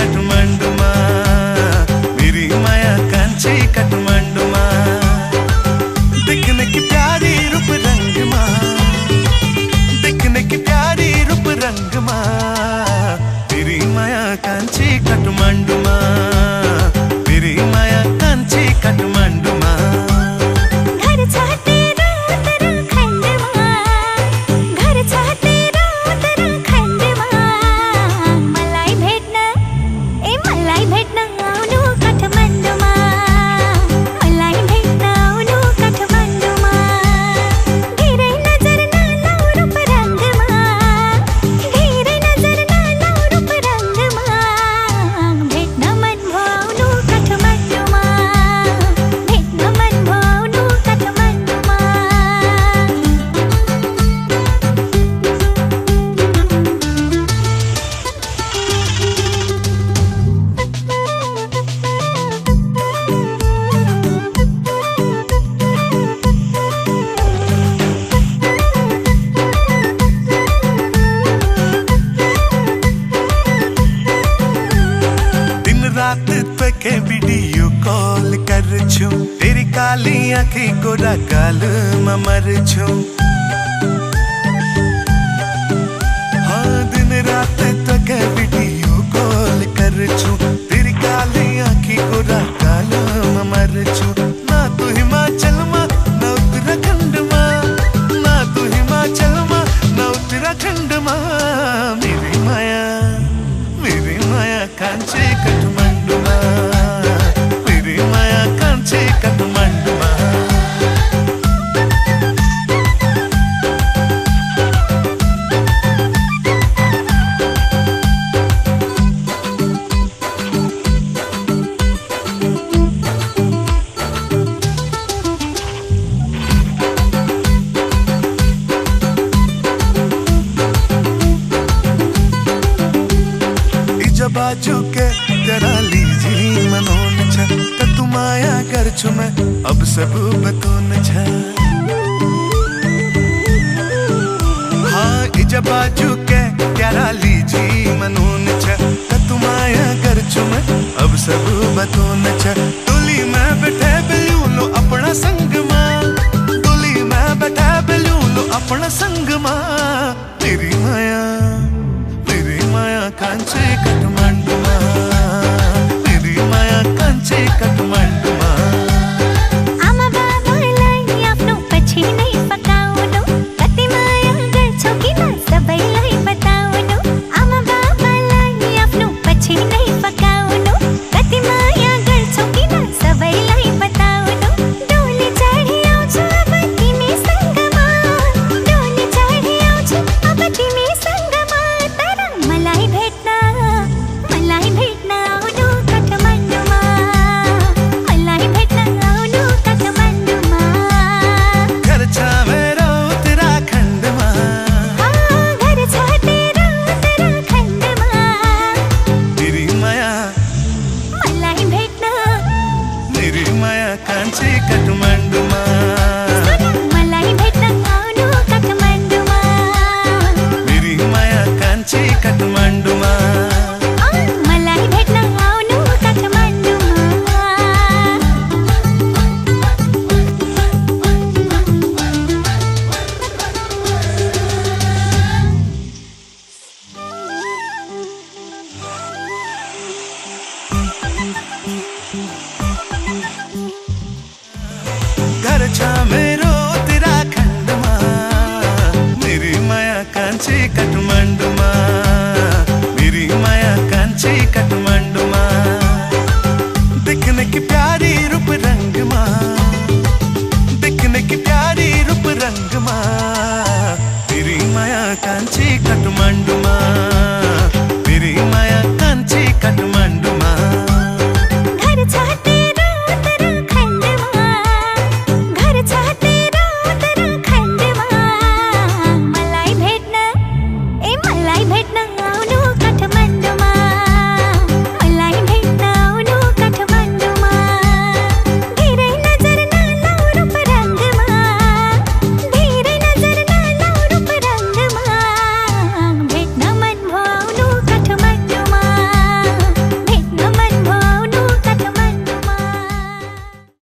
काठमाडौँमा मेरी माया कान्छी काठमाडौँमा देखने की प्यारी रूप रंगमा देखने की प्यारी रूप रंगमा मेरी माया कान्छी काठमाडौँमा मेरी माया कान्छी काठमाडौँमा घर छ तेरो उत्तराखण्डमा घर छ तेरो उत्तराखण्डमा मलाई भेट्न आउनु काठमाडौँमा मलाई भेट्न आउनु काठमाडौँमा धेरै नजर नलाऊ रूप रंगमा धेरै नजर नलाऊ रूप रंगमा भेट्न मन भो आउनु काठमाडौँमा भेट्न मन भो आउनु काठमाडौँमा दिन रात तक वीडियो कॉल कर छू तेरी काली आँखी गोरा गाल में मर छू हाँ दिन रात तक वीडियो कॉल कर छू तेरी काली आँखी गोरा गाल में मर छू ना तू हिमाचल में ना उत्तराखंड में ना तू हिमाचल में ना उत्तराखंड में मेरी माया कान्छी काठमाडौँमा मेरी माया कान्छी काठमाडौँमा बाजू के तेरा लीजी मनोन छ त तू माया गर्छु मैं अब सब बतोन छ हाँ इज बाजू के तेरा लीजी मनोन छ त तू माया गर्छु मैं अब सब बतोन छ डोली में बैठे बिल्लू लो अपना संग मां डोली में बैठे बिल्लू लो अपना संग मां मेरी माया कान्छी काठमाडौँमा मेरी माया कान्छी काठमाडौँमा आमा बाबालाई आफ्नो पछि नै पकाउनु कति माया गर्छौ किन सबैलाई बताउनु आमा बाबालाई आफ्नो पछि नै पकाउनु कति माया गर्छौ किन सबैलाई बताउनु डोली चढी आउँछु अब तिमी सँगमा डोली चढी आउँछु अब तिमी सँगमा तर मलाई भेट्न आउनु काठमाडौँमा मलाई भेट्न आउनु काठमाडौँमा घर छ मेरो उत्तराखण्डमा घर छ तेरो उत्तराखण्डमा मेरी माया मलाई भेट्न मेरी माया कान्छी काठमाडौँमा मलाई भेट्न आउनु काठमाडौँमा मेरी माया कान्छी काठमाडौँमा मलाई भेट्न आउनु काठमाडौँमा घर छ मेरो